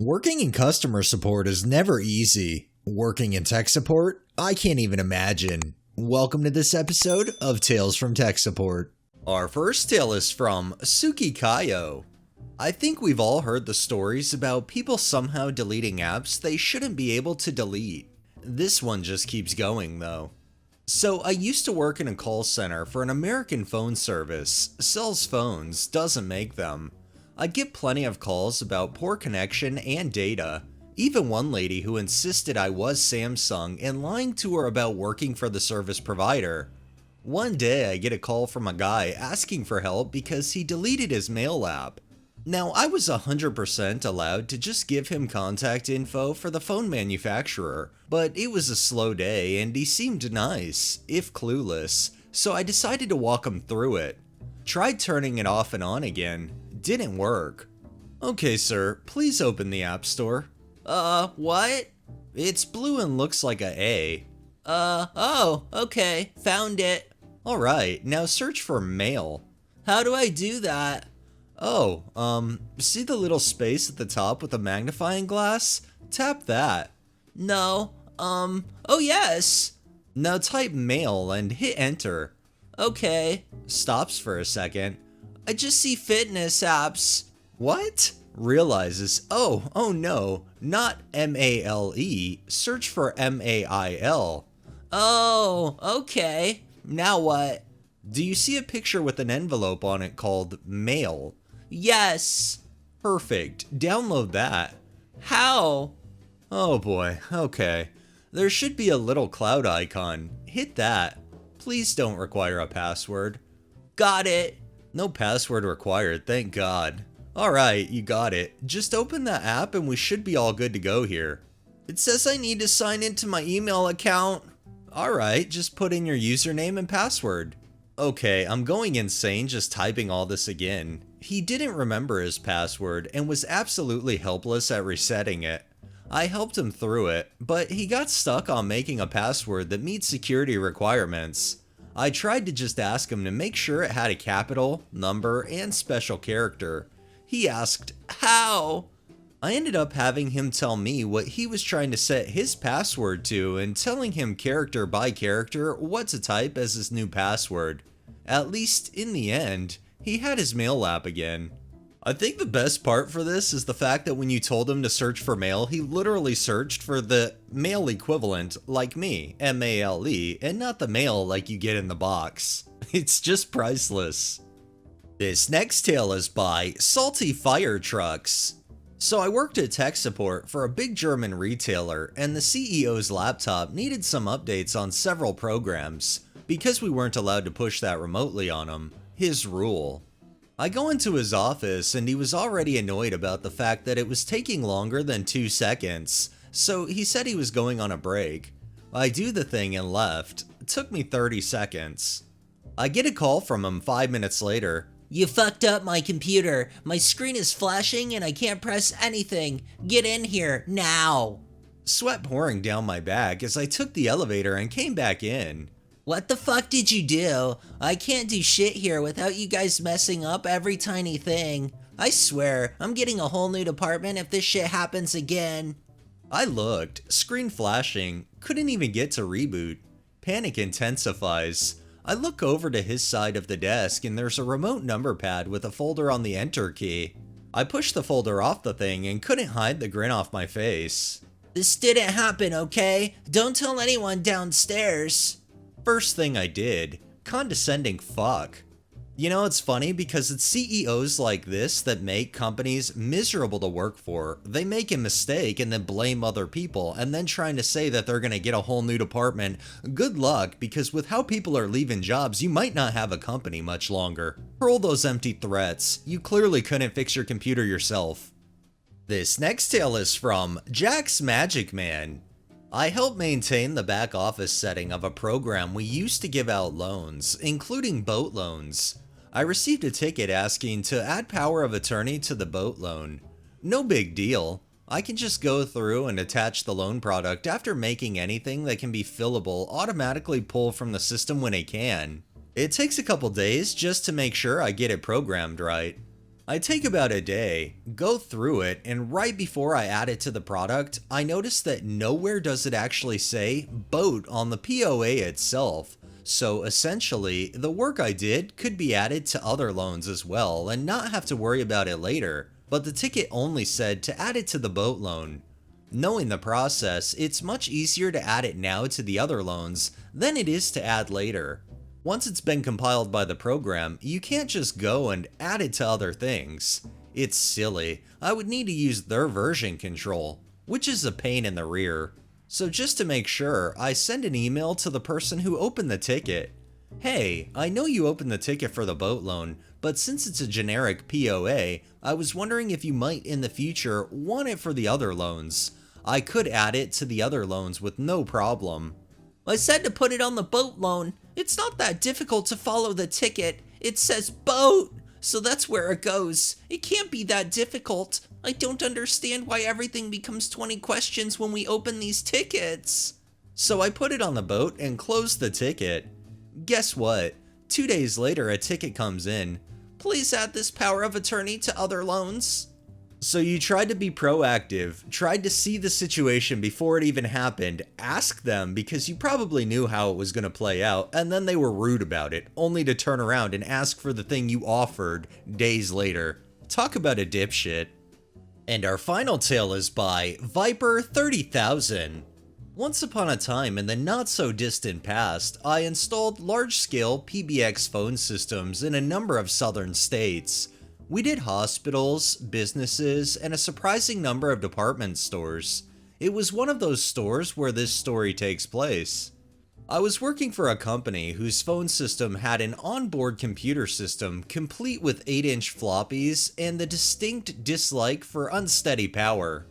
Working in customer support is never easy. Working in tech support? I can't even imagine. Welcome to this episode of Tales from Tech Support. Our first tale is from Piacquadio. I think we've all heard the stories about people somehow deleting apps they shouldn't be able to delete. This one just keeps going though. So I used to work in a call center for an American phone service, sells phones, doesn't make them. I'd get plenty of calls about poor connection and data. Even one lady who insisted I was Samsung and lying to her about working for the service provider. One day I get a call from a guy asking for help because he deleted his mail app. Now I was 100% allowed to just give him contact info for the phone manufacturer, but it was a slow day and he seemed nice, if clueless, so I decided to walk him through it. Tried turning it off and on again. Didn't work. Okay, sir, please open the App Store. What? It's blue and looks like a A. Oh, okay, found it. Alright, now search for mail. How do I do that? See the little space at the top with the magnifying glass? Tap that. No, oh yes. Now type mail and hit enter. Okay, Stops for a second. I just see fitness apps. What? Realizes, oh no, not M-A-L-E, search for M-A-I-L. Oh, okay, now what? Do you see a picture with an envelope on it called mail? Yes. Perfect, download that. How? Oh boy, okay. There should be a little cloud icon, hit that. Please don't require a password. Got it. No password required, thank God. Alright, you got it. Just open the app and we should be all good to go here. It says I need to sign into my email account. Alright, just put in your username and password. Okay, I'm going insane just typing all this again. He didn't remember his password and was absolutely helpless at resetting it. I helped him through it, but he got stuck on making a password that meets security requirements. I tried to just ask him to make sure it had a capital, number, and special character. He asked, how? I ended up having him tell me what he was trying to set his password to and telling him character by character what to type as his new password. At least, in the end, he had his mail app again. I think the best part for this is the fact that when you told him to search for mail, he literally searched for the mail equivalent, like me, M-A-L-E, and not the mail like you get in the box. It's just priceless. This next tale is by Salty Fire Trucks. So I worked at tech support for a big German retailer, and the CEO's laptop needed some updates on several programs, because we weren't allowed to push that remotely on him. His rule. I go into his office and he was already annoyed about the fact that it was taking longer than 2 seconds, so he said he was going on a break. I do the thing and left. It took me 30 seconds. I get a call from him 5 minutes later. You fucked up my computer. My screen is flashing and I can't press anything. Get in here, now. Sweat pouring down my back as I took the elevator and came back in. What the fuck did you do? I can't do shit here without you guys messing up every tiny thing. I swear, I'm getting a whole new department if this shit happens again. I looked, screen flashing, couldn't even get to reboot. Panic intensifies. I look over to his side of the desk and there's a remote number pad with a folder on the enter key. I pushed the folder off the thing and couldn't hide the grin off my face. This didn't happen, okay? Don't tell anyone downstairs. First thing I did, condescending fuck. You know, it's funny because it's CEOs like this that make companies miserable to work for. They make a mistake and then blame other people and then trying to say that they're gonna get a whole new department. Good luck, because with how people are leaving jobs, you might not have a company much longer. For all those empty threats, you clearly couldn't fix your computer yourself. This next tale is from Jack's Magic Man. I help maintain the back office setting of a program we used to give out loans, including boat loans. I received a ticket asking to add power of attorney to the boat loan. No big deal. I can just go through and attach the loan product after making anything that can be fillable automatically pull from the system when it can. It takes a couple days just to make sure I get it programmed right. I take about a day, go through it, and right before I add it to the product, I notice that nowhere does it actually say boat on the POA itself. So essentially, the work I did could be added to other loans as well and not have to worry about it later, but the ticket only said to add it to the boat loan. Knowing the process, it's much easier to add it now to the other loans than it is to add later. Once it's been compiled by the program, you can't just go and add it to other things. It's silly. I would need to use their version control, which is a pain in the rear. So just to make sure, I send an email to the person who opened the ticket. Hey, I know you opened the ticket for the boat loan, but since it's a generic POA, I was wondering if you might in the future want it for the other loans. I could add it to the other loans with no problem. I said to put it on the boat loan. It's not that difficult to follow the ticket. It says boat, so that's where it goes. It can't be that difficult. I don't understand why everything becomes 20 questions when we open these tickets. So I put it on the boat and closed the ticket. Guess what? 2 days later, a ticket comes in. Please add this power of attorney to other loans. So you tried to be proactive, tried to see the situation before it even happened, ask them because you probably knew how it was going to play out, and then they were rude about it, only to turn around and ask for the thing you offered days later. Talk about a dipshit. And our final tale is by Viper 30,000. Once upon a time in the not so distant past, I installed large-scale PBX phone systems in a number of southern states. We did hospitals, businesses, and a surprising number of department stores. It was one of those stores where this story takes place. I was working for a company whose phone system had an onboard computer system complete with 8-inch floppies and the distinct dislike for unsteady power.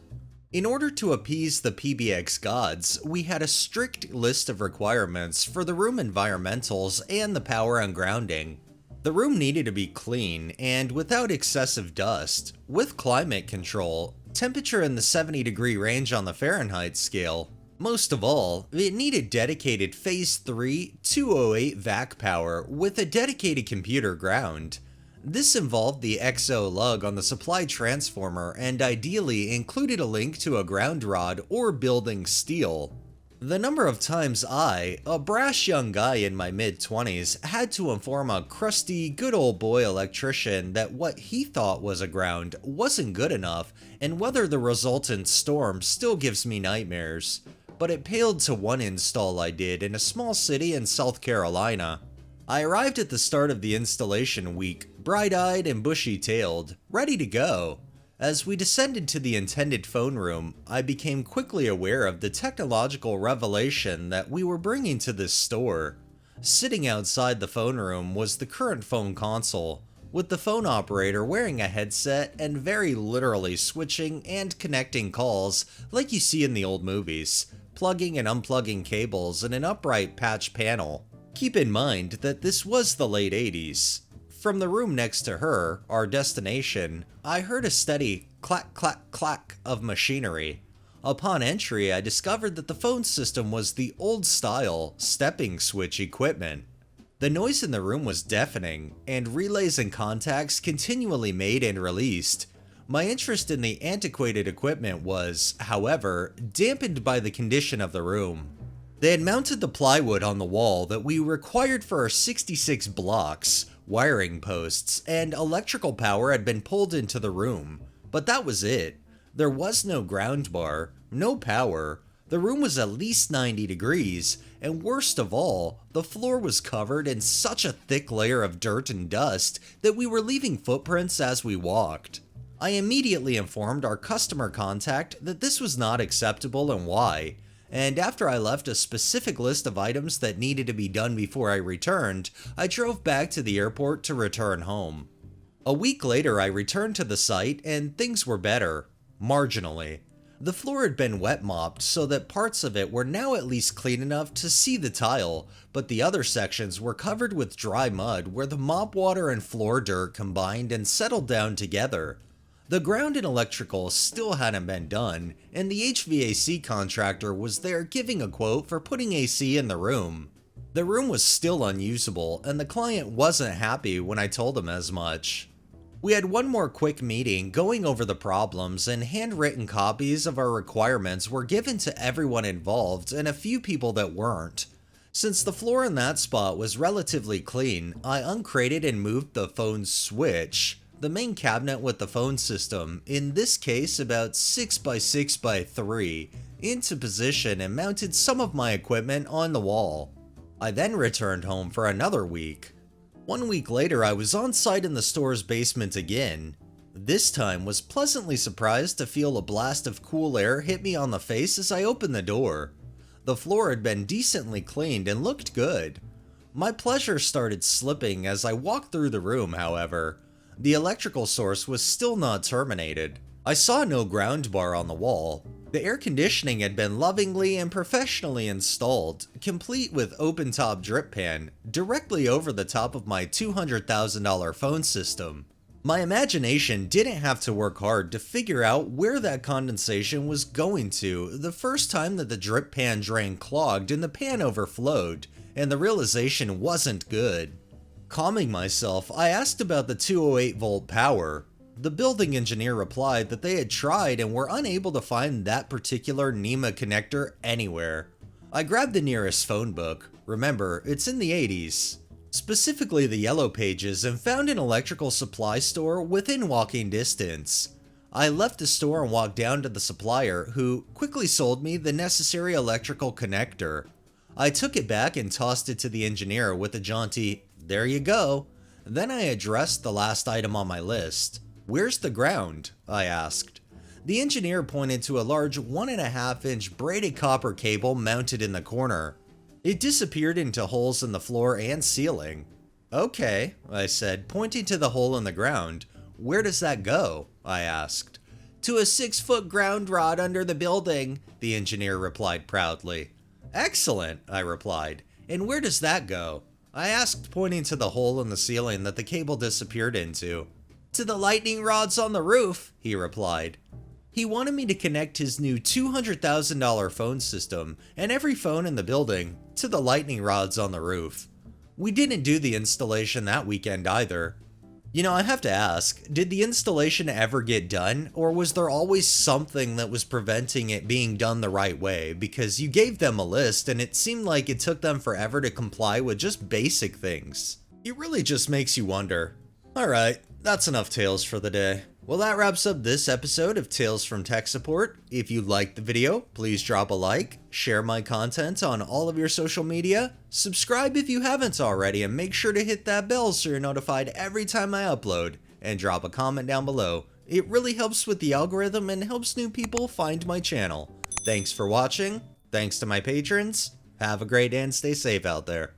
In order to appease the PBX gods, we had a strict list of requirements for the room environmentals and the power and grounding. The room needed to be clean and without excessive dust, with climate control, temperature in the 70-degree range on the Fahrenheit scale. Most of all, it needed dedicated Phase 3 208 vac power with a dedicated computer ground. This involved the XO lug on the supply transformer and ideally included a link to a ground rod or building steel. The number of times I, a brash young guy in my mid-20s, had to inform a crusty, good old boy electrician that what he thought was a ground wasn't good enough and whether the resultant storm still gives me nightmares. But it paled to one install I did in a small city in South Carolina. I arrived at the start of the installation week, bright-eyed and bushy-tailed, ready to go. As we descended to the intended phone room, I became quickly aware of the technological revelation that we were bringing to this store. Sitting outside the phone room was the current phone console, with the phone operator wearing a headset and very literally switching and connecting calls like you see in the old movies, plugging and unplugging cables in an upright patch panel. Keep in mind that this was the late 80s. From the room next to her, our destination, I heard a steady clack clack clack of machinery. Upon entry, I discovered that the phone system was the old-style stepping switch equipment. The noise in the room was deafening, and relays and contacts continually made and released. My interest in the antiquated equipment was, however, dampened by the condition of the room. They had mounted the plywood on the wall that we required for our 66 blocks, wiring posts, and electrical power had been pulled into the room. But that was it. There was no ground bar, no power. The room was at least 90 degrees, and worst of all, the floor was covered in such a thick layer of dirt and dust that we were leaving footprints as we walked. I immediately informed our customer contact that this was not acceptable and why. And after I left a specific list of items that needed to be done before I returned, I drove back to the airport to return home. A week later, I returned to the site and things were better. Marginally. The floor had been wet mopped so that parts of it were now at least clean enough to see the tile, but the other sections were covered with dry mud where the mop water and floor dirt combined and settled down together. The ground and electrical still hadn't been done, and the HVAC contractor was there giving a quote for putting AC in the room. The room was still unusable, and the client wasn't happy when I told him as much. We had one more quick meeting going over the problems, and handwritten copies of our requirements were given to everyone involved and a few people that weren't. Since the floor in that spot was relatively clean, I uncrated and moved the phone switch, the main cabinet with the phone system, in this case about 6 by 6 by 3, into position and mounted some of my equipment on the wall. I then returned home for another week. 1 week later, I was on site in the store's basement again. This time was pleasantly surprised to feel a blast of cool air hit me on the face as I opened the door. The floor had been decently cleaned and looked good. My pleasure started slipping as I walked through the room, however. The electrical source was still not terminated. I saw no ground bar on the wall. The air conditioning had been lovingly and professionally installed, complete with open-top drip pan, directly over the top of my $200,000 phone system. My imagination didn't have to work hard to figure out where that condensation was going to the first time that the drip pan drain clogged and the pan overflowed, and the realization wasn't good. Calming myself, I asked about the 208 volt power. The building engineer replied that they had tried and were unable to find that particular NEMA connector anywhere. I grabbed the nearest phone book. Remember, it's in the 80s. Specifically the yellow pages, and found an electrical supply store within walking distance. I left the store and walked down to the supplier, who quickly sold me the necessary electrical connector. I took it back and tossed it to the engineer with a jaunty, "There you go." Then I addressed the last item on my list. "Where's the ground?" I asked. The engineer pointed to a large 1.5-inch braided copper cable mounted in the corner. It disappeared into holes in the floor and ceiling. "Okay," I said, pointing to the hole in the ground. "Where does that go?" I asked. "To a 6-foot ground rod under the building," the engineer replied proudly. "Excellent," I replied. "And where does that go?" I asked, pointing to the hole in the ceiling that the cable disappeared into. "To the lightning rods on the roof," he replied. He wanted me to connect his new $200,000 phone system and every phone in the building to the lightning rods on the roof. We didn't do the installation that weekend either. You know, I have to ask, did the installation ever get done, or was there always something that was preventing it being done the right way? Because you gave them a list and it seemed like it took them forever to comply with just basic things. It really just makes you wonder. Alright, that's enough tales for the day. Well, that wraps up this episode of Tales from Tech Support. If you liked the video, please drop a like, share my content on all of your social media, subscribe if you haven't already, and make sure to hit that bell so you're notified every time I upload, and drop a comment down below. It really helps with the algorithm and helps new people find my channel. Thanks for watching, thanks to my patrons, have a great day and stay safe out there.